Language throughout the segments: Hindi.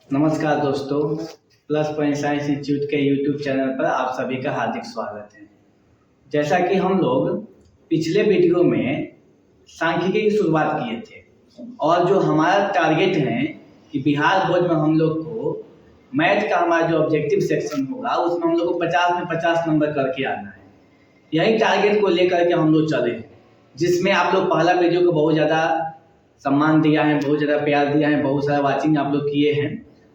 नमस्कार दोस्तों, प्लस पॉइंट साइंस इंस्टीट्यूट के यूट्यूब चैनल पर आप सभी का हार्दिक स्वागत है। जैसा कि हम लोग पिछले वीडियो में सांख्यिकी की शुरुआत किए थे और जो हमारा टारगेट है कि बिहार बोर्ड में हम लोग को मैथ का हमारा जो ऑब्जेक्टिव सेक्शन होगा उसमें हम लोग को 50 में 50 नंबर करके आना है। यही टारगेट को लेकर के हम लोग चले, जिसमें आप लोग पहला वीडियो को बहुत ज़्यादा सम्मान दिया है, बहुत ज़्यादा प्यार दिया है, बहुत सारा वाचिंग आप लोग किए हैं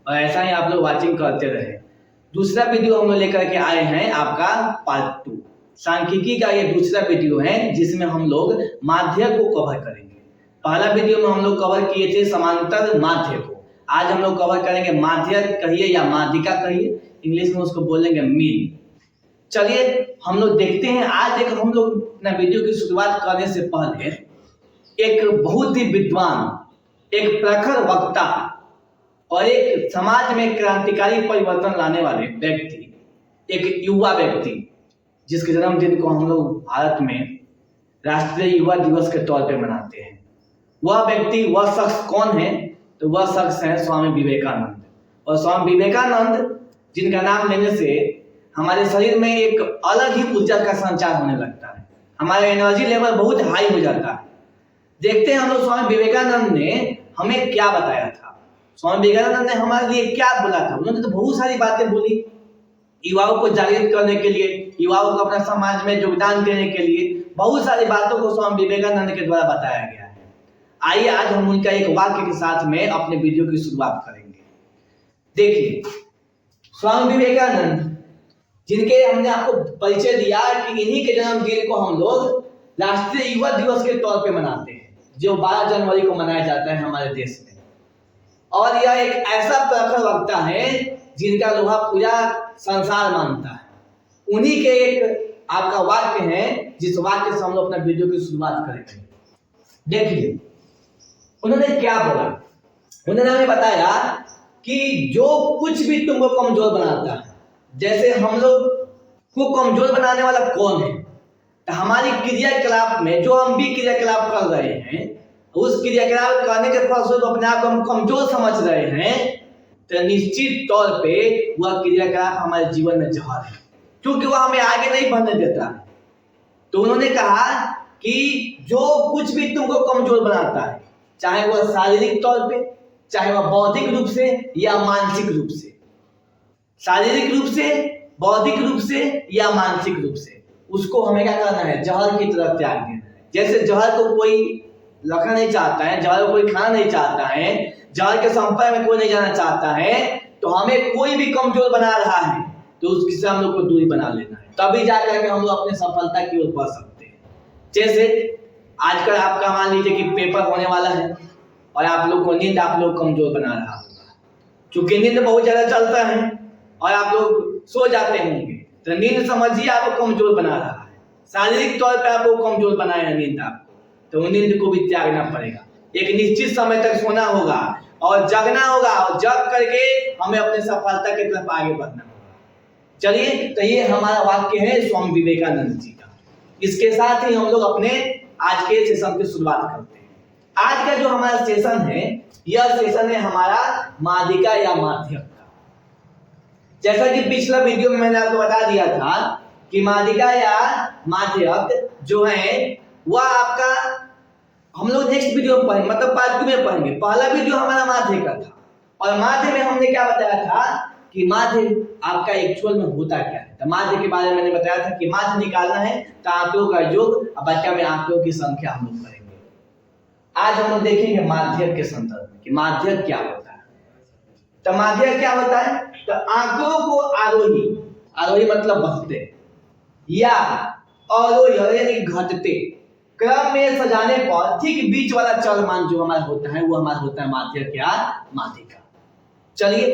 और ऐसा ही आप लोग वाचिंग करते रहे। दूसरा वीडियो हम लोग लेकर के आए हैं आपका पार्ट 2 सांख्यिकी का। ये दूसरा वीडियो है जिसमें हम लोग माध्यक को कवर करेंगे। पहला वीडियो में हम लोग कवर किए थे समांतर माध्य को। आज हम लोग कवर करेंगे माध्यक कहिए या माध्यिका कहिए, इंग्लिश में उसको बोलेंगे मीन। चलिए हम लोग देखते हैं। आज एक हम लोग अपना वीडियो की शुरुआत करने से पहले एक बहुत ही विद्वान, एक प्रखर वक्ता और एक समाज में क्रांतिकारी परिवर्तन लाने वाले व्यक्ति, एक युवा व्यक्ति जिसके जन्मदिन को हम लोग भारत में राष्ट्रीय युवा दिवस के तौर पे मनाते हैं, वह व्यक्ति, वह शख्स कौन है? तो वह शख्स है स्वामी विवेकानंद। और स्वामी विवेकानंद जिनका नाम लेने से हमारे शरीर में एक अलग ही ऊर्जा का संचार होने लगता है, हमारा एनर्जी लेवल बहुत हाई हो जाता है। देखते हैं हम लोग स्वामी विवेकानंद ने हमें क्या बताया था। स्वामी विवेकानंद ने हमारे लिए क्या बोला था? उन्होंने तो बहुत सारी बातें बोली युवाओं को जागृत करने के लिए, युवाओं को अपना समाज में योगदान देने के लिए। बहुत सारी बातों को स्वामी विवेकानंद के द्वारा बताया गया है। आइए आज हम उनका एक वाक्य के साथ में अपने वीडियो की शुरुआत करेंगे। देखिए, स्वामी विवेकानंद जिनके हमने आपको परिचय दिया कि इन्हीं के जन्मदिन को हम लोग राष्ट्रीय युवा दिवस के तौर पे मनाते हैं, जो 12 जनवरी को मनाया जाता है हमारे देश में। और यह एक ऐसा प्रखर वक्ता है जिनका लोहा पूरा संसार मानता है। उन्हीं के एक आपका वाक्य है जिस वाक्य से हम लोग अपना वीडियो की शुरुआत करेंगे। देखिए उन्होंने क्या बोला। उन्होंने हमें बताया कि जो कुछ भी तुमको कमजोर बनाता है, जैसे हम लोग को कमजोर बनाने वाला कौन है? तो हमारी क्रियाकलाप में जो हम भी क्रियाकलाप कर रहे हैं, उस क्रियाकलाप करने के फलस्वरूप अपने आप को हम कमजोर समझ रहे हैं, तो निश्चित तौर पे वह क्रियाकलाप हमारे जीवन में जहर है, क्योंकि वह हमें आगे नहीं बढ़ने देता है। तो उन्होंने कहा कि जो कुछ भी तुमको कमजोर बनाता है, चाहे वह शारीरिक तौर पे, चाहे वह बौद्धिक रूप से या मानसिक रूप से, शारीरिक रूप से, बौद्धिक रूप से या मानसिक रूप से, उसको हमें क्या करना है? जहर की तरफ त्याग देना है। जैसे जहर को कोई रखना नहीं चाहता है, जहर को कोई खाना नहीं चाहता है, जहर के संपर्क में कोई नहीं जाना चाहता है, तो हमें कोई भी कमजोर बना रहा है तो उससे हम लोग को दूरी बना लेना है, तभी जाकर के हम लोग अपने सफलता की ओर बढ़ सकते हैं। जैसे आजकल आपका मान लीजिए कि पेपर होने वाला है और आप लोग को नींद आप लोग कमजोर बना रहा होगा, क्योंकि नींद बहुत ज्यादा चलता है और आप लोग सो जाते होंगे, तो नींद समझिए आपको कमजोर बना रहा है, शारीरिक तौर पे आपको कमजोर बनाया है नींद आपको, तो नींद को भी त्यागना पड़ेगा। एक निश्चित समय तक सोना होगा और जगना होगा, और जग करके हमें अपने सफलता की तरफ आगे बढ़ना होगा। चलिए, तो ये हमारा वाक्य है स्वामी विवेकानंद जी का। इसके साथ ही हम लोग अपने आज के सेशन की शुरुआत करते हैं। आज का जो हमारा सेशन है, यह सेशन है हमारा माध्यिका या माध्यक का। जैसा कि पिछला वीडियो में मैंने आपको बता दिया था कि माध्यिका या माध्यक जो है वह आपका हम लोग नेक्स्ट वीडियो में पढ़ेंगे, मतलब पार्ट 2 में पढ़ेंगे। पहला वीडियो हमारा माध्य का था और माध्य में हमने क्या बताया था कि माध्य आपका एक्चुअल में होता क्या है। तो माध्य के बारे में मैंने बताया था कि माध्य निकालना है तो आंकड़ों का योग और बच्चा में आंकड़ों की संख्या हम लोग करेंगे। आज हम लोग देखेंगे माध्यक के संदर्भ में कि माध्यक क्या होता है। तो माध्यक क्या होता है? तो आंकड़ों को आरोही, आरोही मतलब बढ़ते, या अवरोही यानी घटते क्रम में सजाने पर ठीक बीच वाला चल मान जो हमारा होता है वो हमारा होता है माध्यक या माध्यिका। चलिए,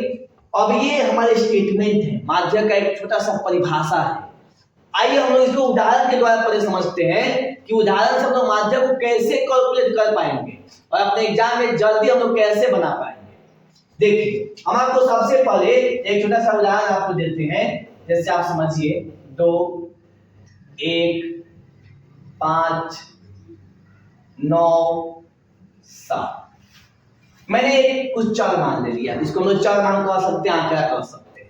अब ये हमारे स्टेटमेंट है। माध्यक का एक छोटा सा परिभाषा है। आइए हम लोग इसको उदाहरण के द्वारा पहले समझते हैं कि उदाहरण से हम लोग माध्यक को कैसे कैलकुलेट कर पाएंगे और अपने एग्जाम में जल्दी हम लोग कैसे बना पाएंगे। देखिए, हम आपको सबसे पहले एक छोटा सा उदाहरण आपको देते हैं। जैसे आप समझिए 2 1 5 9 7, मैंने एक कुछ चर मान ले लिया, इसको हम लोग चर मान कर सकते हैं, आंकड़ा कर सकते हैं।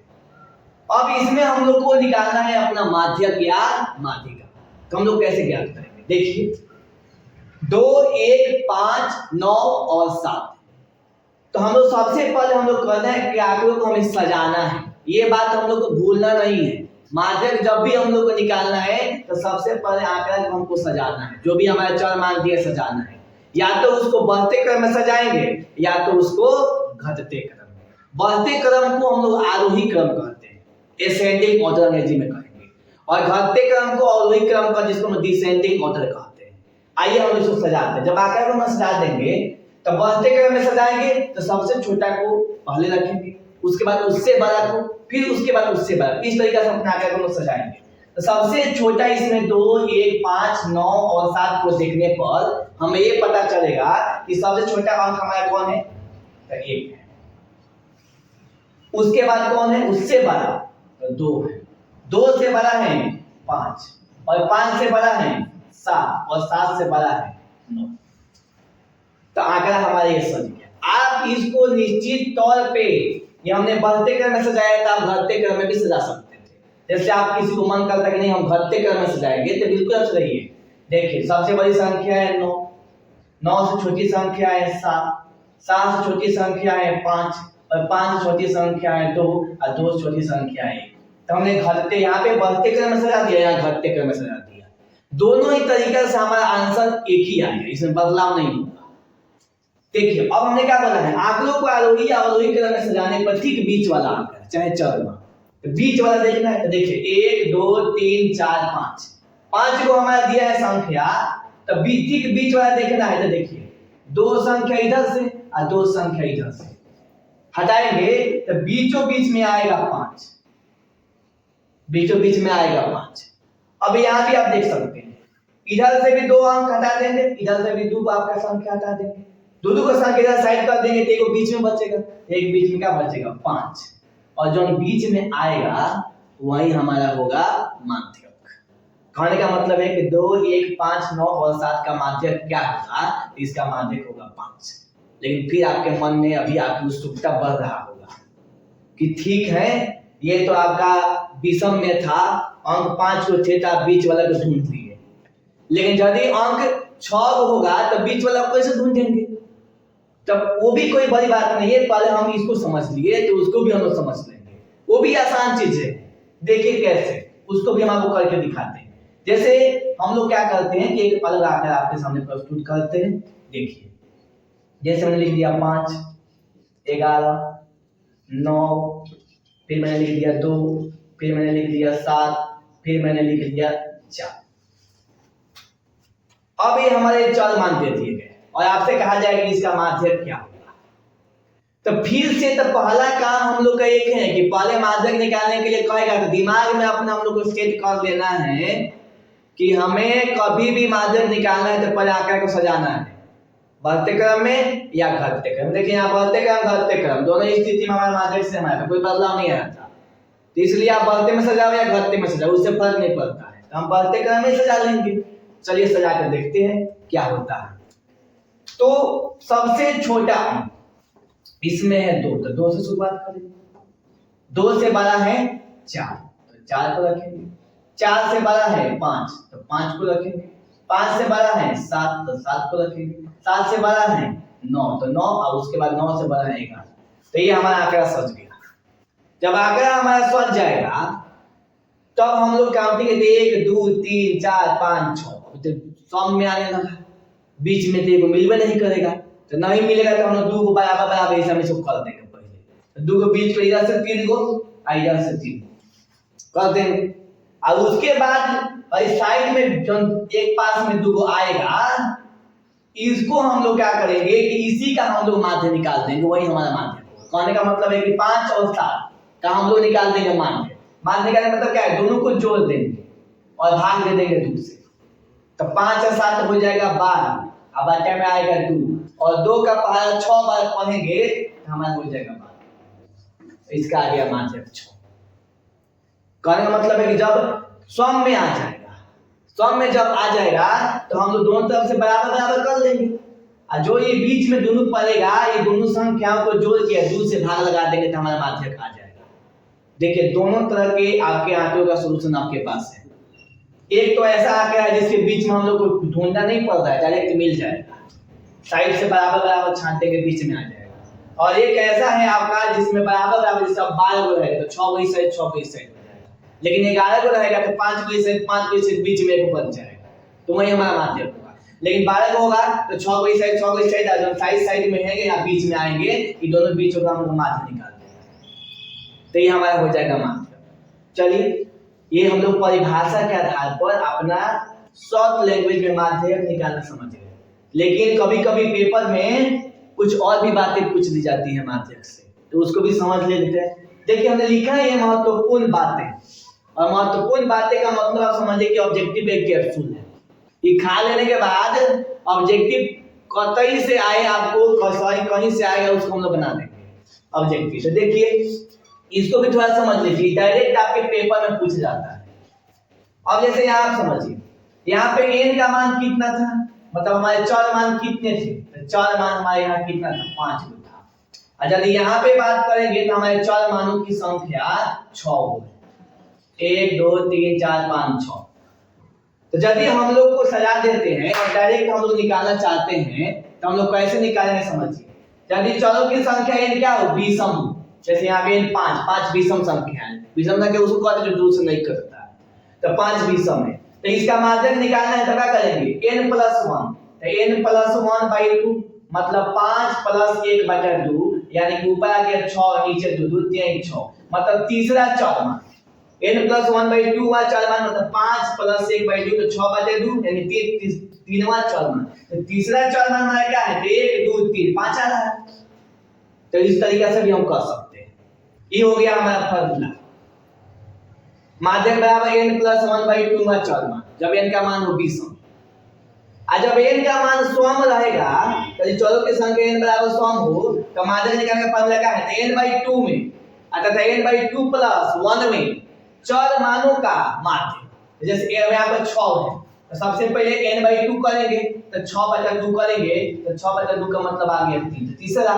अब इसमें हम लोग को निकालना है अपना माध्यक या माध्यिका। तो हम लोग कैसे ज्ञात करेंगे? देखिए 2, 1, 5, 9 और 7। तो हम लोग सबसे पहले हम लोग कहते हैं कि आंकड़ों को हमें सजाना है। ये बात हम लोग को भूलना नहीं है। माध्यक जब भी हम लोग को निकालना है तो सबसे पहले आंकड़ा को हमको सजाना है, जो भी हमारे चर मान दिए सजाना है। या तो उसको बढ़ते क्रम में सजाएंगे या तो उसको घटते क्रम में। बढ़ते क्रम को हम लोग आरोही क्रम कहते हैं, एसेंडिंग ऑर्डर अंग्रेजी में कहेंगे, और घटते क्रम को अवरोही क्रम का, जिसको हम डिसेंडिंग ऑर्डर कहते हैं। आइए हम इसको सजाते हैं। जब आंकड़ा को हम सजा देंगे तो बढ़ते क्रम में सजाएंगे तो सबसे छोटा को पहले रखेंगे, उसके बाद उससे बड़ा को, फिर उसके बाद उससे बड़ा। इस तरीके से अपने आंकड़ा को सजाएंगे। तो सबसे छोटा इसमें 2, 1, 5, 9 और 7 को देखने पर हमें ये पता चलेगा कि सबसे छोटा अंक हमारा कौन है? तो 1 है। उसके बाद कौन है उससे बड़ा? तो 2 है। 2 से बड़ा है 5, और 5 से बड़ा है 7, और 7 से बड़ा है 9। तो आंकड़ा हमारा ये सज गया। आप इसको निश्चित तौर पे, ये हमने बढ़ते क्रम में सजाया था, आप घटते क्रम में भी सजा सकते थे। जैसे आप किसी को मन करता है कि नहीं हम घटते क्रम में सजाएंगे, तो बिल्कुल आप सजाइए। देखिए सबसे बड़ी संख्या है 9, 9 से छोटी संख्या है 7, 7 से छोटी संख्या है 5, और 5 से छोटी संख्या है 2, और 2 से छोटी संख्या है 1। तो हमने घटते, यहाँ पे बढ़ते क्रम में सजा दिया, यहाँ घटते क्रम में सजा दिया। दोनों ही तरीके से हमारा आंसर एक ही आएगा, इसमें बदलाव नहीं होगा। देखिए अब हमने क्या बोला है, आंकड़ों को आरोही या अवरोही क्रम में सजाने पर ठीक बीच वाला आंकड़ा चाहे चर मान, तो बीच वाला देखना है। तो देखिए 1, 2, 3, 4, 5, 5 को हमारा दिया है संख्या, तो ठीक बीच वाला देखना है। तो देखिए 2 संख्या इधर से और 2 संख्या इधर से हटाएंगे तो बीचों बीच में आएगा 5, बीचों बीच में आएगा 5। अब यहाँ भी आप देख सकते हैं, इधर से भी 2 अंक हटा देंगे, इधर से भी 2 आपका संख्या हटा देंगे, दोनों को संख्या इधर साइड कर देंगे तो एक बीच में बचेगा, एक बीच में क्या बचेगा 5, और जो बीच में आएगा वही हमारा होगा माध्यक। कहने का मतलब है कि 2, 1, 5, 9 और 7 का माध्यक क्या होगा? इसका माध्यक होगा 5। लेकिन फिर आपके मन में अभी आपकी उत्सुकता बढ़ रहा होगा कि ठीक है, ये तो आपका विषम में था, अंक 5 को थे तो आप बीच वाला को ढूंढ लिए, लेकिन यदि अंक 6 होगा तो बीच वाला को कैसे ढूंढेंगे? तब वो भी कोई बड़ी बात नहीं है, पहले हम इसको समझ लिए तो उसको भी हम लोग समझ लेंगे। वो भी आसान चीज है, देखिए कैसे, उसको भी हम आपको करके दिखाते हैं। जैसे हम लोग क्या करते हैं कि एक अलग आंकड़ा आपके सामने प्रस्तुत करते हैं। देखिए जैसे मैंने लिख दिया 5, 11, 9, फिर मैंने लिख दिया 2, फिर मैंने लिख दिया 7, फिर मैंने लिख दिया 4। अब ये हमारे चर मान दे दिए गए और आपसे कहा जाए कि इसका माध्यक क्या होगा। तो फिर से तो पहला काम हम लोग का एक है कि पहले माध्यक निकालने के लिए कहेगा तो दिमाग में अपना हम लोग को सेट कर लेना है कि हमें कभी भी माध्यक निकालना है तो पहले आंकड़ा को सजाना है, बढ़ते क्रम में या घटते क्रम। देखिए यहाँ बढ़ते क्रम घटते क्रम दोनों स्थिति में हमारे माध्यक से हमारा कोई बदलाव नहीं आया था, तो इसलिए आप बढ़ते में सजाओ या घटते में सजाओ, उससे फर्क नहीं पड़ता है, तो हम बढ़ते क्रम में सजा लेंगे। चलिए सजा कर देखते हैं क्या होता है। तो सबसे छोटा इसमें है 2, तो 2 से शुरुआत करेंगे। 2 से बड़ा है 4, तो 4 को रखेंगे। 4 से बड़ा है 5, तो 5 को रखेंगे। 5 से बड़ा है 7, तो 7 को रखेंगे। 7 से बड़ा है 9, तो 9, और उसके बाद 9 से बड़ा है 11। तो ये हमारा आंकड़ा सज गया। जब आंकड़ा हमारा सज जाएगा तब हम लोग काउंटिंग 1, 2, 3, 4, 5, 6 सम में आने लगा। बीच में तो मिलवे नहीं करेगा, तो नहीं मिलेगा तो हम लोग 2 को बराबर बराबर ऐसा में सब कर देंगे। पहले 2 को बीच को इधर से 3 को, इधर से 3 कर देंगे, और उसके बाद साइड में जो एक पास में 2 को आएगा, इसको हम लोग क्या करेंगे कि इसी का हम लोग माध्य निकाल देंगे, वही हमारा माध्य होगा। कहने का मतलब है कि 5 और 7 का हम लोग निकाल देंगे माध्य। माध्य निकालने का मतलब क्या है? दोनों को जोड़ देंगे और भाग दे देंगे 2 से, तो 5 और 7 हो जाएगा 12, अब बच्चे में आएगा 2, और 2 का पहाड़ा 6 बार पढ़ेंगे तो हमारा हो जाएगा 12। इसका आ गया माध्यक 6। कहने का मतलब है कि जब सम में आ जाएगा, सम में जब आ जाएगा तो हम लोग दोनों तरफ से बराबर बराबर कर लेंगे, और जो ये बीच में दोनों पड़ेगा, ये दोनों संख्याओं को जोड़ के 2 से भाग लगा देंगे तो हमारा माध्यक आ जाएगा। देखिए दोनों तरह के आपके आंकड़ों का सॉल्यूशन आपके पास है। एक तो ऐसा आंकड़ा है जिसके बीच में हम लोग को ढूंढना नहीं पड़ रहा है, डायरेक्ट मिल जाएगा, साइड से बराबर बराबर छांटे के बीच में आ जाएगा। और एक ऐसा है आपका जिसमें बराबर बराबर जैसे 12 गो रहेगा तो 6 गो इस साइड 6 गो इस साइड हो जाएगा, लेकिन 11 गो रहेगा तो 5 गो इस साइड 5 गो इस साइड बीच में एक बन जाएगा, तो वही हमारा माध्यक होगा। लेकिन 12 गो होगा तो 6 गो इस साइड 6 गो इस साइड, जब साइड साइड में है या बीच में आएंगे, ये दोनों बीच होगा, हम माध्य निकाल देंगे, तो ये हमारा हो जाएगा माध्य। चलिए ये हम लोग परिभाषा के आधार पर अपना शॉर्ट लैंग्वेज में माध्यक निकालना समझ गए। लेकिन कभी कभी पेपर में कुछ और भी बातें पूछ दी जाती है माध्यक से, तो उसको भी समझ लेते हैं। देखिए हमने लिखा है ये महत्वपूर्ण बातें, और महत्वपूर्ण बातें का मतलब आप समझिए कि ऑब्जेक्टिव एक कैप्सूल है। ये खा लेने के बाद ऑब्जेक्टिव कतई से आए आपको कहीं से आएगा उसको हम लोग बना देंगे ऑब्जेक्टिव। तो देखिए इसको भी थोड़ा समझ लीजिए, डायरेक्ट आपके पेपर में पूछ जाता है। अब जैसे यहाँ आप समझिए, यहाँ पे n का मान कितना था, मतलब हमारे चर मान कितने थे, तो चर मान हमारे यहाँ कितना था, 5 गो था। और यदि यहाँ पे बात करेंगे तो हमारे चर मानों की संख्या 6 हो, 1 2 3 4 5 6। तो यदि हम लोग को सजा देते हैं और डायरेक्ट हम लोग निकालना चाहते हैं तो हम लोग कैसे निकालेंगे समझिए। यदि चरों की संख्या n क्या हो, विषम हो, जैसे यहाँ पे 5 विषम संख्या है, विषम संख्या उसको कहते हैं जो 2 से नहीं करता है, तो 5 विषम है, तो इसका माध्यक निकालना है तो क्या करेंगे, n + 1, तो n + 1/2 मतलब 5 + 1/2, यानी कि ऊपर आ गया 6 नीचे 2 2 3 6, मतलब तीसरा चर मान n + 1/2 वा चर मान, मतलब 5 + 1/2 तो 6/2, यानी तीनवा चर मान। तो तीसरा चर मान हमारा क्या है, 1 2 3 5 आ रहा है। तो इस तरीके से भी हम कर सकते हैं। ये हो गया हमारा फार्मूला, माध्यक बराबर n + 1/2 वा चर मान, जब n का मान हो विषम। और जब n का मान सम रहेगा, तो चरों की संख्या n बराबर सम हो, तो माध्यक निकालने का फार्मूला क्या है, n/2 में अर्थात n/2 + 1 में चर मानों का माध्य। जैसे यहाँ पर 6 है, तो सबसे पहले n/2 करेंगे, तो 6/2 करेंगे, तो 6/2 का मतलब आ गया 3, तो तीसरा,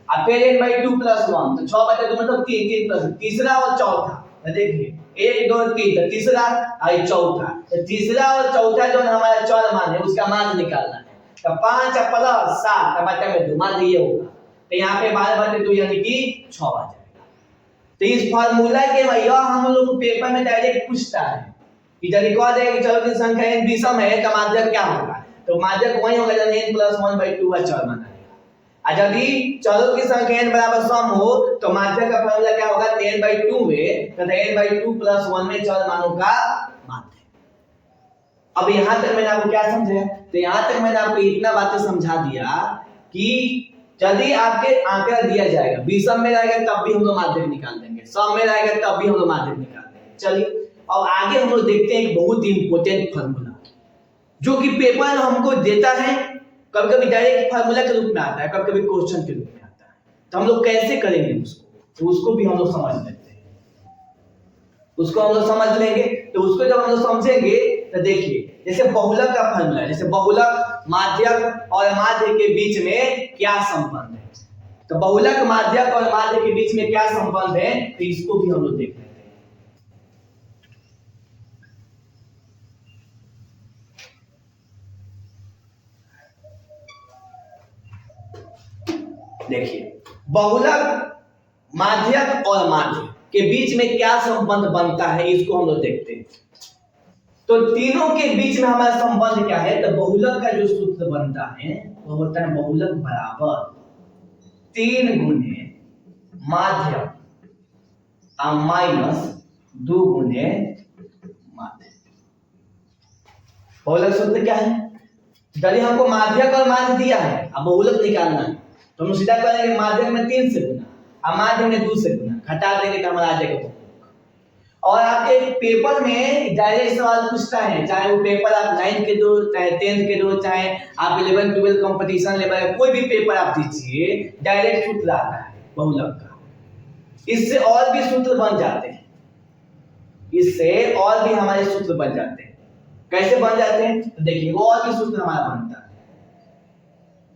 और फिर n/2 + 1, तो 6/2 मतलब 3 3 तीसरा और चौथा। तो देखिए 1 2 3, तो तीसरा और चौथा, तो तीसरा और चौथा जो हमारा चर मान है उसका मान निकालना है। तो 5 + 7 बटा में 2 मान ये होगा, तो यहाँ पे 12/2 यानी कि 6 आ जाएगा। तो इस फार्मूला के भैया हम लोग पेपर में डायरेक्ट पूछता है कि यदि कह दे कि चरों की संख्या n विषम है तो माध्यक क्या होगा, तो माध्यक वही होगा जब n + 1/2 का चर मान आएगा। और यदि चरों की संख्या n बराबर सम हो तो माध्यक का फार्मूला क्या होगा, n/2 में तथा n/2 + 1 में चर मानों का माध्य। अब यहाँ तक मैंने आपको क्या समझाया, तो यहाँ तक मैंने आपको इतना बातें समझा दिया कि यदि आपके आंकड़ा दिया जाएगा, विषम में रहेगा तब भी हम लोग माध्यक निकाल देंगे, सम में रहेगा तब भी हम लोग माध्यक निकाल देंगे। चलिए अब आगे हम लोग देखते हैं एक बहुत ही इंपॉर्टेंट फार्मूला जो कि पेपर हमको देता है, कभी कभी डायरेक्ट फार्मूला के रूप में आता है, कभी कभी क्वेश्चन के रूप में आता है, तो हम लोग कैसे करेंगे उसको, तो उसको भी हम लोग समझ लेते हैं। उसको हम लोग समझ लेंगे, तो उसको जब हम लोग समझेंगे तो देखिए जैसे बहुलक का फार्मूला है, जैसे बहुलक माध्यक और माध्य के बीच में क्या संबंध है, तो बहुलक माध्यक और माध्य के बीच में क्या संबंध है, तो इसको भी हम लोग देख लेते हैं। देखिए बहुलक माध्यक और माध्य के बीच में क्या संबंध बनता है, इसको हम लोग देखते हैं। तो तीनों के बीच में हमारा संबंध क्या है, तो बहुलक का जो सूत्र बनता है वो होता है बहुलक बराबर 3 गुने माध्यक माइनस 2 गुने माध्य। बहुलक सूत्र क्या है, यदि हमको माध्यक और माध्य दिया है, अब बहुलक निकालना है, तो हम सीधा करेंगे माध्यक में 3 से गुना और माध्य में 2 से गुना, घटा देंगे तो हमारा आ जाएगा। और आपके पेपर में डायरेक्ट सवाल पूछता है, चाहे वो पेपर आप 9th के दो, चाहे 10th के दो, चाहे आप 11 12 कंपटीशन लेवल कोई भी पेपर आप दीजिए, डायरेक्ट सूत्र आता है बहुलक का। इससे और भी सूत्र बन जाते हैं, इससे और भी हमारे सूत्र बन जाते हैं। कैसे बन जाते हैं, तो देखिए वो और भी सूत्र हमारा बनता है।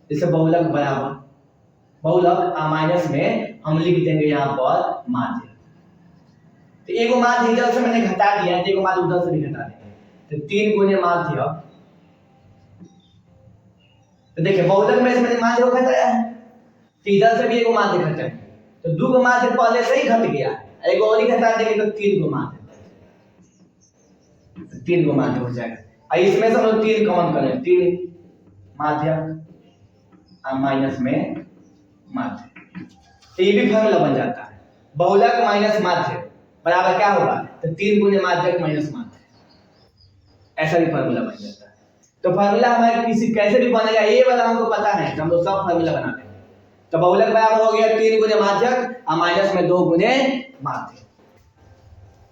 जैसे बहुलक बराबर बहुलक माइनस में हम लिख देंगे यहाँ पर माध्य। तो एगो माध्य इधर से मैंने घटा दिया, एगो माध्य उधर से भी घटा देंगे, तो 3 गुने माध्य। तो देखिए बहुलक में से मैंने माध्य को घटाया है, तो इधर से भी एगो माध्य घटा है, तो 2 गो माध्य पहले से ही घट गया, एगो और ही घटा देंगे तो 3 गो माध्य, 3 गो माध्य हो जाएगा। और इसमें से हम लोग 3 कॉमन करें, 3 माध्य और माइनस में माध्य, तो ये भी फॉर्मूला बन जाता है। बहुलक माइनस माध्य बराबर क्या होगा, तो 3 गुने माध्यक माइनस माध्य, ऐसा भी फॉर्मूला बन जाता है। तो फॉर्मूला हमारे किसी कैसे भी बनेगा ये वाला हमको पता है, तो हम लोग सब फॉर्मूला बना देंगे। तो बहुलक बराबर हो गया 3 गुने माध्यक और माइनस में 2 गुने माध्य।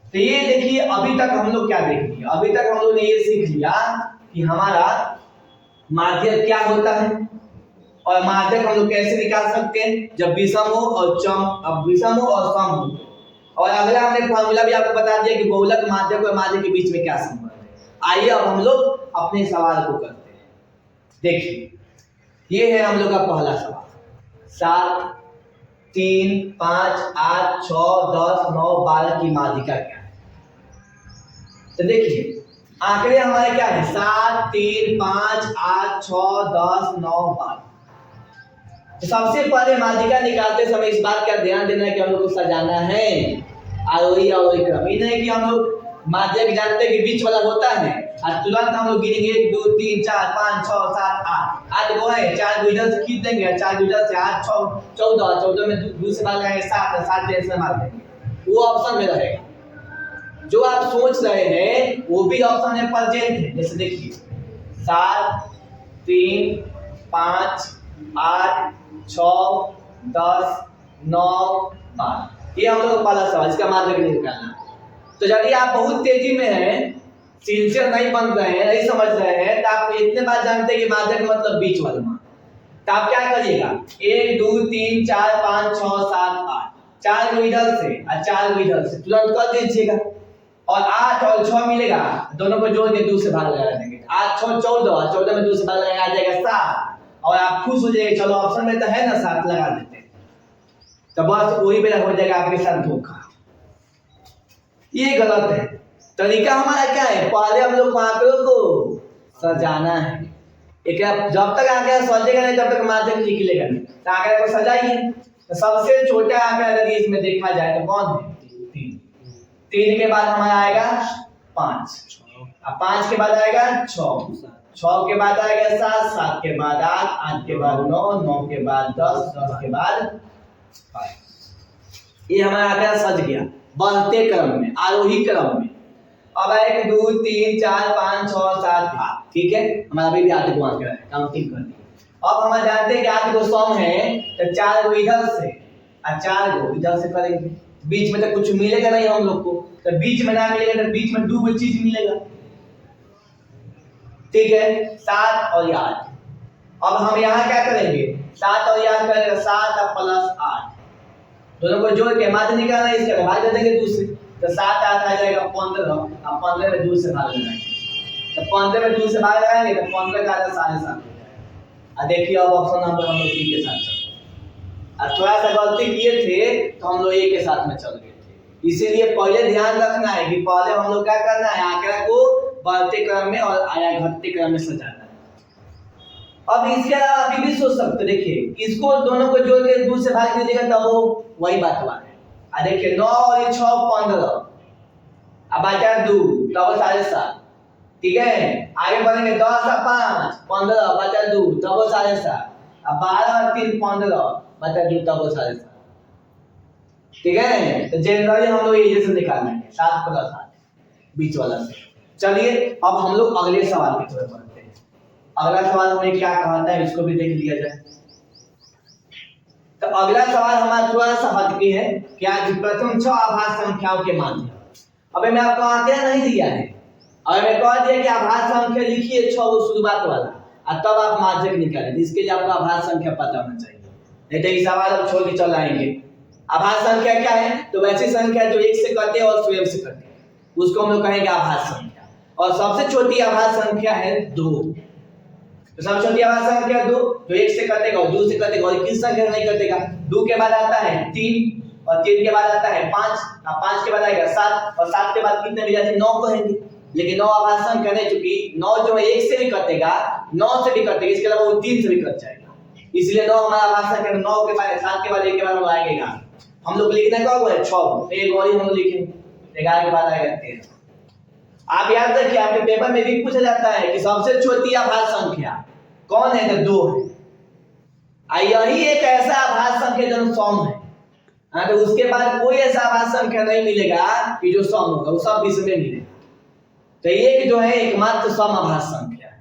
तो ये देखिए अभी तक हम लोग क्या देख लिए, अभी तक हम लोग ने ये सीख लिया कि हमारा माध्यक क्या होता है और माध्यक हम लोग कैसे निकाल सकते हैं, जब विषम हो और विषम हो और सम हो। और अगला हमने फॉर्मूला भी आपको बता दिया कि बहुलक माध्यक और माध्य के बीच में क्या संबंध है। आइए अब हम लोग अपने सवाल को करते हैं। देखिए ये है हम लोग का पहला सवाल, 7, 3, 5, 8, 6, 10, 9, 12 की माध्यिका क्या है। तो देखिए आंकड़े हमारे क्या है, 7, 3, 5, 8, 6, 10, 9, 12। तो सबसे पहले माध्यिका निकालते समय इस बात का ध्यान देना है कि हम लोग को सजाना है आरोही अवरोही क्रम। ये नहीं कि हम लोग माध्यक जानते हैं कि बीच वाला होता है और तुरंत हम लोग गिनेंगे 1, 2, 3, 4, 5, 6, 7, 8 वो है 4 इधर से खींच देंगे, 4 इधर से 8, 6, 14, 14 में 2 से भाग लगाएंगे 7, 7 से ऐसे मार देंगे, वो ऑप्शन में रहेगा। जो आप सोच रहे हैं वो भी ऑप्शन में प्रेजेंट है। जैसे देखिए 7, 3, 5, 8, 6, 10, 9, 12, ये हम लोग पहला सवाल, इसका माध्यक नहीं निकालना। तो यदि आप बहुत तेजी में हैं, सिंसियर नहीं बन रहे हैं, नहीं समझ रहे हैं, तो आप इतने बात जानते हैं कि माध्यक मतलब बीच वाला मान, तो आप क्या करिएगा 1, 2, 3, 4, 5, 6, 7, 8, 4 को इधर से और 4 को इधर से तुरंत कर दीजिएगा और 8 और 6 मिलेगा, दोनों को जोड़ के 2 से भाग लगा देंगे, 8, 6, 14, 14 में 2 से भाग लगा आ जाएगा 7 और आप खुश हो जाएंगे, चलो ऑप्शन में तो है ना 7 लगा देते हैं। तो बस वही बेला हो जाएगा आपके साथ धोखा। ये गलत है। तरीका हमारा क्या है, पहले हम लोग आंकड़ों को सजाना है। एक जब तक आंकड़ा सजेगा नहीं तब तक माध्यक निकलेगा नहीं, तो आंकड़े को सजाइए। तो सबसे छोटा आंकड़ा यदि इसमें देखा जाए तो कौन है, 3। 3 के बाद हमारा आएगा 5, अब 5 के बाद आएगा 6, 6 के बाद आएगा 7, 7 के बाद 8, 8 के बाद 9, 9 के बाद 10, 10 के बाद 5। ये हमारा आंकड़ा सज गया बढ़ते क्रम में, आरोही क्रम में। अब 1, 2, 3, 4, 5, 6, 7, 8, ठीक है, हमारा अभी भी आधे को आंकड़ा है, काउंटिंग कर दी। अब हम जानते हैं कि आधे को सम है, तो 4 को इधर से और 4 को इधर से करेंगे, बीच में तो कुछ मिलेगा नहीं हम लोग को, तो बीच में ना मिलेगा तो बीच में 2 चीज मिलेगा, ठीक है, 7 और 8। अब हम यहाँ क्या करेंगे, 7 और 8 करेंगे, 7 और प्लस 8 दोनों को जोड़ के माध्य निकालना है, इसका भाग दे देंगे 2 से, तो 7 8 आ जाएगा 15, अब 15 में 2 से भाग लगाएंगे, तो 15 में 2 से भाग लगाएंगे तो 15 का 7.5 हो जाएगा। देखिए अब ऑप्शन नंबर हम लोग 3 के साथ चल, और थोड़ा सा गलती किए थे तो हम लोग 1 के साथ में चल गए थे। इसीलिए पहले ध्यान रखना है कि पहले हम लोग क्या करना है, आंकड़ा को बढ़ते क्रम में और घटते क्रम में सजाना है। अब इसके अलावा आप भी सोच सकते, देखिए इसको दोनों को जोड़ के 2 से भाग दीजिएगा तब वो वही बात हुआ है। देखिए 9 और 6 15, अब बचा 2 तब 7.5, ठीक है, आगे बढ़ेंगे 10 और 5 15 बचा 2 तब 7.5, अब 12 और 3 15 बचा 2 तब 7.5, ठीक है। तो जनरली हम लोग ये जैसे निकालेंगे 7 + 8 बीच वाला से। चलिए अब हम लोग अगले सवाल की तरफ बढ़ते हैं। अगला सवाल हमें क्या कहता है इसको भी देख लिया जाए। तो अगला सवाल हमारा थोड़ा सा हटके है, क्या कि प्रथम 6 आभास संख्याओं के मान। अबे मैं आपको आंकड़ा नहीं दिया है, और मैं कह दिया कि आभास संख्या लिखिए 6 वो शुरुआत वाला, और तब आप माध्यक निकालें। इसके लिए आपको आभास संख्या पता होना चाहिए, नहीं तो ये सवाल अब छोड़ के चल आएंगे। आभास संख्या क्या है, तो वैसी संख्या जो 1 से कटे और स्वयं से कटे उसको हम लोग कहेंगे आभास संख्या, और सबसे छोटी आभास संख्या है 2। तो सबसे छोटी आभाज्य संख्या 2, जो 1 से कटेगा और 2 से कटेगा, और किस संख्या से नहीं कटेगा? 2 के बाद आता है 3, और 3 के बाद आता है 5, और 5 के बाद आएगा 7, और 7 के बाद कितने बच जाते? 9 कहेंगे। लेकिन 9 आभाज्य संख्या नहीं, क्योंकि 9 जो है 1 से भी कटेगा, 9 से भी कटेगा, इसके अलावा वो 3 से भी कट जाएगा, इसलिए 9 हमारा आभाज्य संख्या। 9 के बाद 7 के बाद 1 के बाद हम आएगा, हम लोग लिखना क्या होगा? 6, एक और ही हम लिखेंगे, 11 के बाद आएगा 13। आप याद रखिए, आपके पेपर में भी पूछा जाता है कि सबसे छोटी आभाज्य संख्या कौन है? तो 2 है। यही एक ऐसा आभाज्य संख्या जो सम है। हाँ, तो उसके बाद कोई ऐसा आभाज्य संख्या नहीं मिलेगा कि जो सम होगा, वो सब इसमें मिलेगा। तो एक जो है एकमात्र सम आभाज्य संख्या है।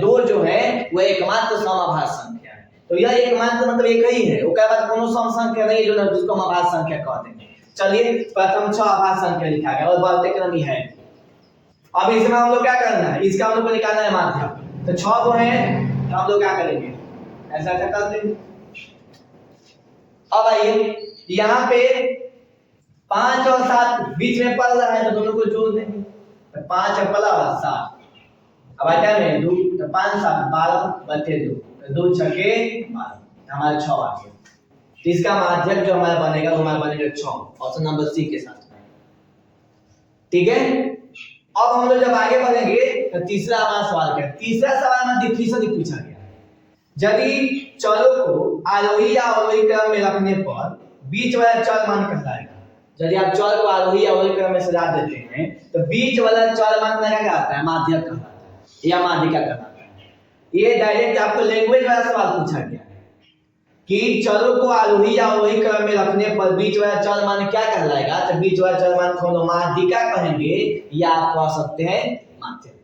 2 जो है वो एकमात्र सम आभाज्य संख्या है। तो यह एकमात्र मतलब एक ही है, उसके बाद कोनो सम संख्या नहीं है जो जिसको हम आभाज्य संख्या कहते हैं। चलिए, प्रथम 6 आभाज्य संख्या लिखा गया और बढ़ते क्रम ही है। अब इसमें हम लोग क्या करना है? इसका हम लोग को निकालना है माध्य। तो 6 को है, तो हम लोग क्या करेंगे? ऐसा कर देंगे। अब आइए, यहाँ पे 5 और 7 बीच में पड़ रहा है, तो दोनों को जोड़ देंगे। तो 5 प्लस 7, अब आता है 2, तो 5 7 12 बचे 2, तो 2 छके 12, हमारा 6 आ गया। इसका माध्यक जो हमारा बनेगा वो हमारा बनेगा 6, ऑप्शन नंबर सी के साथ। ठीक है, अब हम लोग जब आगे बढ़ेंगे तो तीसरा हमारा सवाल क्या है? तीसरा सवाल में डिफिनेशन पूछा गया है। यदि चरों को आरोही या अवरोही क्रम में रखने पर बीच वाला चर मान कहलाएगा। यदि आप चर को आरोही या अवरोही क्रम में सजा देते हैं तो बीच वाला चर मान क्या कहलाता है? माध्यक कहलाता है या माध्यिका कहलाता है। ये डायरेक्ट आपको लैंग्वेज वाला सवाल पूछा गया है कि चरों को आरोही या अवरोही क्रम में रखने पर बीच वाला चर मान क्या कहलाएगा? तो बीच वाला चर मान को हम माध्यिका कहेंगे या आप कह सकते हैं माध्यक।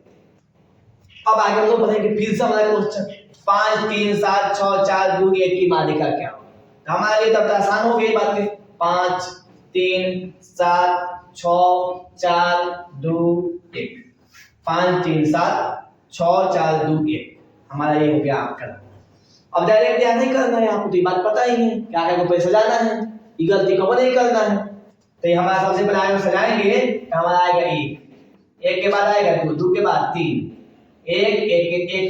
अब आगे हम लोग पढ़ेंगे फिर से हमारा क्वेश्चन 5 3 7 6 4 2 1 की माध्यिका क्या हो? हमारे लिए तब आसान हो गई बातें। 5 3 7 6 4 2 1, 5 3 7 6 4 2 1, हमारा ये हो गया आपका। अब डायरेक्ट ध्यान नहीं करना है, आपको तो ये बात पता ही है कि आगे को पैसा जाना है, ये गलती कब नहीं करना है। तो ये हमारा सबसे पहले आगे सजाएंगे तो हमारा आएगा 1 के बाद आएगा 2 के बाद 3, 1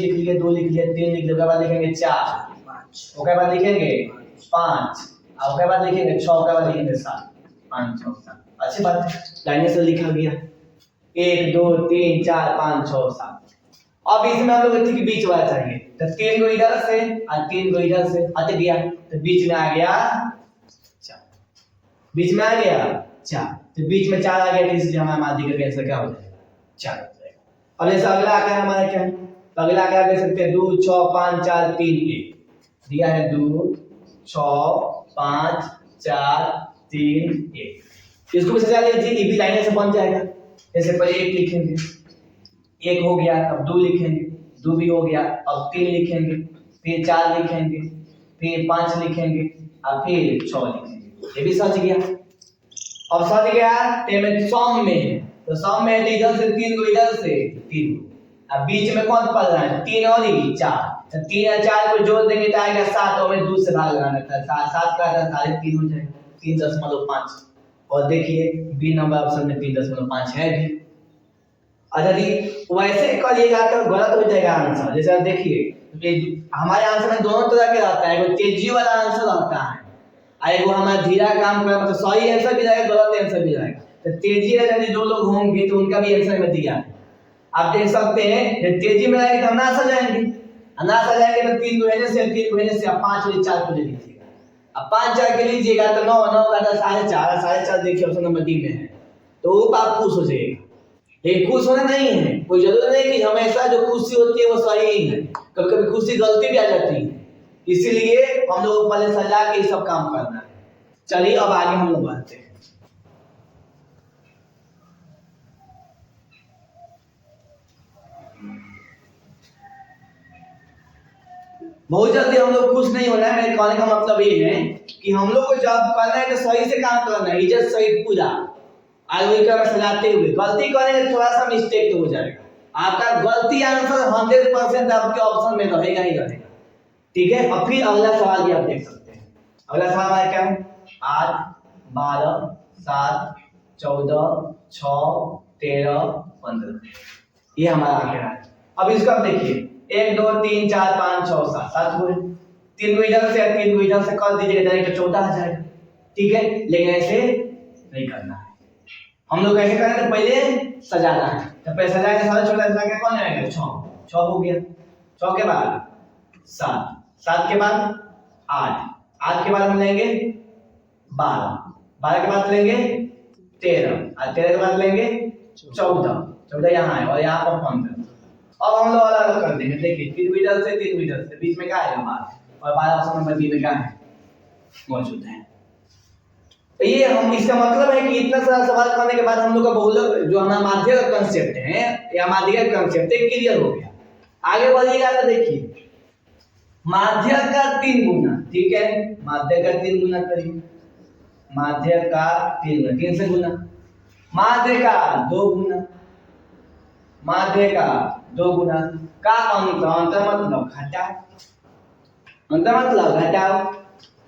लिख लिए, 2 लिख लिए, 3 लिख लिए, उसके बाद लिखेंगे 4, 5, उसके बाद लिखेंगे 5, और उसके बाद लिखेंगे 6, उसके बाद लिखेंगे 7, 5 6 7। अच्छी बात है, लाइन से लिखा गया 1 2 3 4 5 6 7। अब इसमें हम लोग ठीक बीच वाला चाहिए, तो 3 को इधर से और 3 को इधर से हट गया, तो बीच में आ गया 4, बीच में आ गया 4, तो बीच में 4 आ गया, इसलिए हमारा माध्यिका का आंसर क्या हो जाएगा? 4 हो जाएगा। अब जैसे अगला आकार हमारा क्या है? तो अगला आकार देख सकते हैं 2 6 5 4 3 1 दिया है, 2 6 5 4 3 1। इसको भी सजा लीजिए, ये भी लाइन से बन जाएगा। जैसे पहले 1 लिखेंगे, 1 हो गया, अब 2 लिखेंगे, 2 भी हो गया, अब 3 लिखेंगे, फिर 4 लिखेंगे, फिर 5 लिखेंगे और फिर 6 लिखेंगे। ये भी सज गया। अब सज गया तो में सम में है, तो सम में है इधर से 3 को, इधर से 3 को, अब बीच में कौन पड़ रहा है? 3 और 4, तो 3 और 4 को जोड़ देंगे तो आएगा 7, और में 2 से भाग लगाना था, 7 का 3.5 हो जाएगा, 3.5। और देखिए बी नंबर ऑप्शन में 3.5 है भी। और यदि वैसे करिएगा तो गलत हो जाएगा आंसर। जैसे आप देखिए हमारे आंसर में दोनों तरह के रहता है, एगो तेजी वाला आंसर रहता है और एगो हमारा धीरा काम कर, मतलब सही आंसर भी जाएगा, गलत आंसर भी जाएगा। तो तेजी वाला यदि जो लोग होंगे तो उनका भी आंसर में दिया है, आप देख सकते हैं। जब तेजी में आएंगे तो हम ना सजाएंगे, ना सजाएंगे तो 3 को से 3 को से आप 5 और 4 को ले लीजिएगा। अब 5 4 के लीजिएगा तो 9 9 का 4.5 देखिए ऑप्शन नंबर डी में है, तो आप खुश हो जाइएगा। लेकिन खुश होना नहीं है, कोई जरूरत नहीं कि हमेशा जो खुशी होती है वो सही ही है, कभी कभी खुशी गलती भी आ जाती है, इसीलिए हम लोग पहले सजा के सब काम करना है। चलिए अब आगे हम लोग बढ़ते हैं। बहुत जल्दी हम लोग खुश नहीं होना है। मेरे कहने का मतलब ये है कि हम लोग को जब करना है तो सही से काम करना है, इज्जत सही पूरा आलविका में सजाते हुए। गलती करेंगे थोड़ा सा मिस्टेक हो जाएगा, आपका गलती आंसर 100% आपके ऑप्शन में रहेगा ही रहेगा। ठीक है, अब फिर अगला सवाल भी आप देख सकते हैं। अगला सवाल हमारा क्या है? 8 12 7 14 6 13 15, ये हमारा आंकड़ा है। अब इसको आप देखिए, 1 2 3 4 5 6 7 7 को है, 3 को इधर से 3 को इधर से कर दीजिएगा डायरेक्ट 14 आ जाएगा। ठीक है, लेकिन ऐसे नहीं करना है। हम लोग कैसे करेंगे, पहले सजाना है। तो पहले सजा के सारा छोटा सजा के कौन आएगा 6 6 हो गया, 6 के बाद 7 7 के बाद 8 8 के बाद हम लेंगे 12 12 के बाद लेंगे 13 और 13 के बाद लेंगे 14 14 यहाँ है और यहाँ पर 15। अब हम लोग अलग अलग कर देंगे। देखिए 3 मीटर से 3 मीटर से बीच में क्या आएगा 12 और 12 ऑप्शन नंबर बी में क्या है मौजूद है। तो ये हम इसका मतलब है कि इतना सारा सवाल करने के बाद हम लोग का बहुलक जो हमारा माध्यक का कांसेप्ट है या माध्यक का कांसेप्ट है क्लियर हो गया। आगे बढ़िएगा तो देखिए माध्यक का 3 गुना, ठीक है, माध्यक का 3 गुना करिए, माध्यक का 3 गुना 3 से गुना, माध्य का 2 गुना, माध्य का 2 गुना का अंतर मतलब घटाओ, अंतर मतलब घटाओ,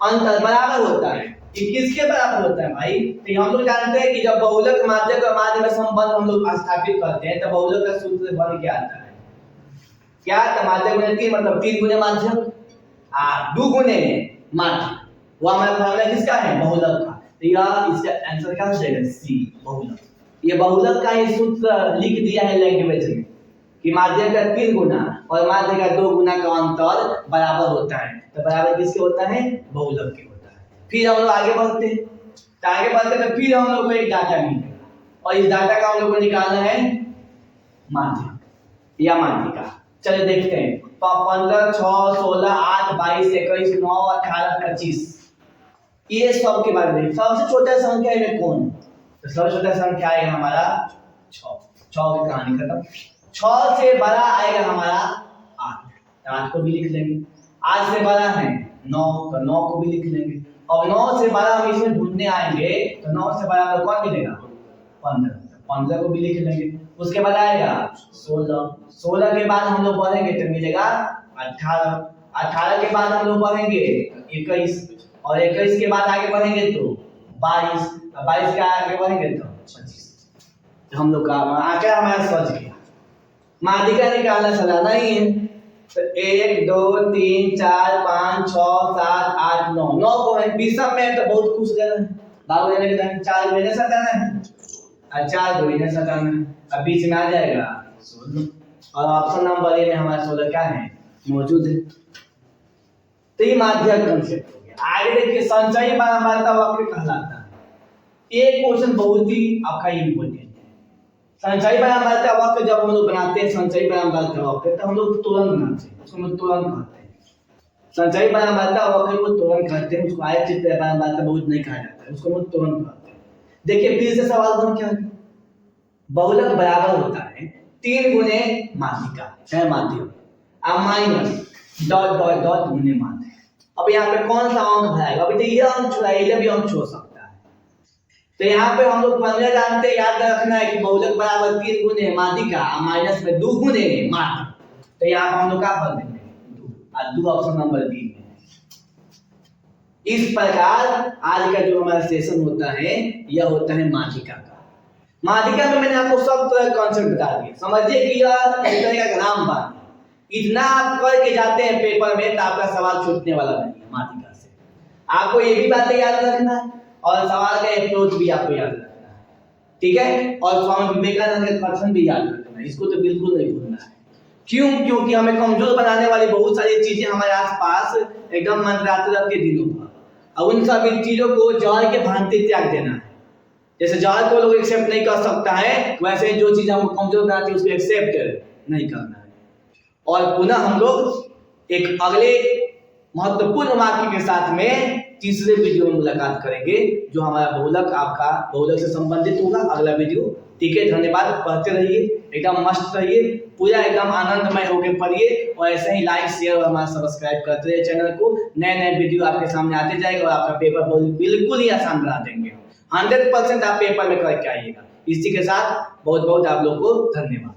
अंतर बराबर होता है। ये किसके बराबर होता है भाई, तो हम लोग जानते हैं कि जब बहुलक माध्यक और माध्य में संबंध हम लोग स्थापित करते हैं तो बहुलक का सूत्र बन के आता है क्या, तो माध्यक गुणे 3 मतलब 3 गुने माध्यक 2 गुने माध्य, वो हमारा फॉर्मूला किसका है बहुलक का। तो यह इसका आंसर क्या हो जाएगा सी बहुलक। ये बहुलक का ये सूत्र लिख दिया है लैंग्वेज में कि माध्यक का 3 गुना और माध्य का 2 गुना का अंतर बराबर होता है। तो बराबर किसके होता है बहुलक के होता है। फिर हम लोग आगे बढ़ते हैं, तो आगे बढ़ते तो फिर हम लोग को एक डाटा मिलेगा और इस डाटा का हम लोग को निकालना है माध्यक या माध्यिका। चलिए देखते हैं, 15 6 16 8 22 21 9 18 25 ये सब के बारे में। सबसे छोटा संख्या में कौन, तो सबसे छोटा संख्या आएगा हमारा 6 6 की कहानी खत्म। 6 से बड़ा आएगा हमारा 8 8 को भी लिख लेंगे, 8 से बड़ा है 9 तो 9 को भी लिख लेंगे। अब 9 से बड़ा हम इसमें ढूंढने आएंगे तो 9 से बड़ा तो कौन मिलेगा 15 15 को भी लिख लेंगे। उसके बाद आएगा 16 16 के बाद हम लोग बढ़ेंगे तो मिलेगा 18 18 के बाद हम लोग बढ़ेंगे 21 और 21 के बाद आगे बढ़ेंगे तो 22 22 के आगे बढ़ेंगे तो 25। हम लोग का आंकड़ा हमारा सज गया। माध्यिका निकालना सजाना ही है तो 1 2 3 4 5 6 7 8 9 9 को है विषम में तो बहुत खुश गए बाबू लेने के टाइम 4 महीने सजाना है और 4 महीने सजाना है। अब बीच में आ जाएगा 16 और ऑप्शन नंबर ए में हमारा 16 क्या है मौजूद है। तो ये माध्यक कांसेप्ट हो गया। आगे देखिए संचयी बारंबारता वक्र कहलाता है। ये क्वेश्चन बहुत ही आपका इंपॉर्टेंट है। संचयी बारंबारता वक्र जब हम लोग बनाते हैं संचयी बारंबारता वक्र तो हम लोग तुरंत बनाते हैं, उसको हम तुरंत कहते हैं संचयी बारंबारता वक्र को तुरंत कहते हैं। उसको आयत बारंबारता बहुत नहीं कहा जाता है, उसको हम तुरंत कहते हैं। देखिए फिर से सवाल बन क्या है, बहुलक बराबर होता है 3 गुने माध्यिका है माध्यम अब माइनस डॉट डॉट डॉट गुने माध्य। अब यहाँ पे कौन सा अंक भराएगा, अभी तो ये अंक छोड़ा है, ये भी अंक छोड़ सकता है। तो यहाँ पे हम लोग फॉर्मूला जानते हैं, याद रखना है कि बहुलक बराबर 3 गुने माध्यिका माइनस में 2 गुने माध्य। तो यहाँ पे हम लोग क्या कर देंगे 2 और 2 ऑप्शन नंबर बी में। इस प्रकार आज का जो हमारा सेशन होता है यह होता है माध्यिका का। माध्यिका में मैंने आपको सब तरह का कॉन्सेप्ट बता दिया। समझिए कि यह एक तरह का ग्राम बात इतना आप करके जाते हैं पेपर में तो आपका सवाल छूटने वाला नहीं है माध्यिका से। आपको ये भी बातें याद रखना है और सवाल का अप्रोच भी आपको याद रखना है, ठीक है। और स्वामी विवेकानंद का कथन भी याद रखना है, इसको तो बिल्कुल नहीं भूलना है। क्यों, क्योंकि हमें कमजोर बनाने वाली बहुत सारी चीजें हमारे आसपास एकदम मंत्राते के दिनों पर, और उन सभी चीजों को जड़ के भांति त्याग देना है। जैसे जड़ को लोग एक्सेप्ट नहीं कर सकता है वैसे जो चीज हमको कमजोर बनाती है उसको एक्सेप्ट नहीं करना है। और पुनः हम लोग एक अगले महत्वपूर्ण वाक्य के साथ में तीसरे वीडियो में मुलाकात करेंगे जो हमारा बहुलक आपका बहुलक से संबंधित होगा अगला वीडियो। ठीक है, धन्यवाद। पढ़ते रहिए, एकदम मस्त रहिए, पूरा एकदम आनंदमय होकर पढ़िए और ऐसे ही लाइक शेयर और हमारा सब्सक्राइब करते रहिए चैनल को। नए नए वीडियो आपके सामने आते जाएगा और आपका पेपर बिल्कुल ही आसान बना देंगे। 100% आप पेपर में करके आइएगा। इसी के साथ बहुत बहुत आप लोग को धन्यवाद।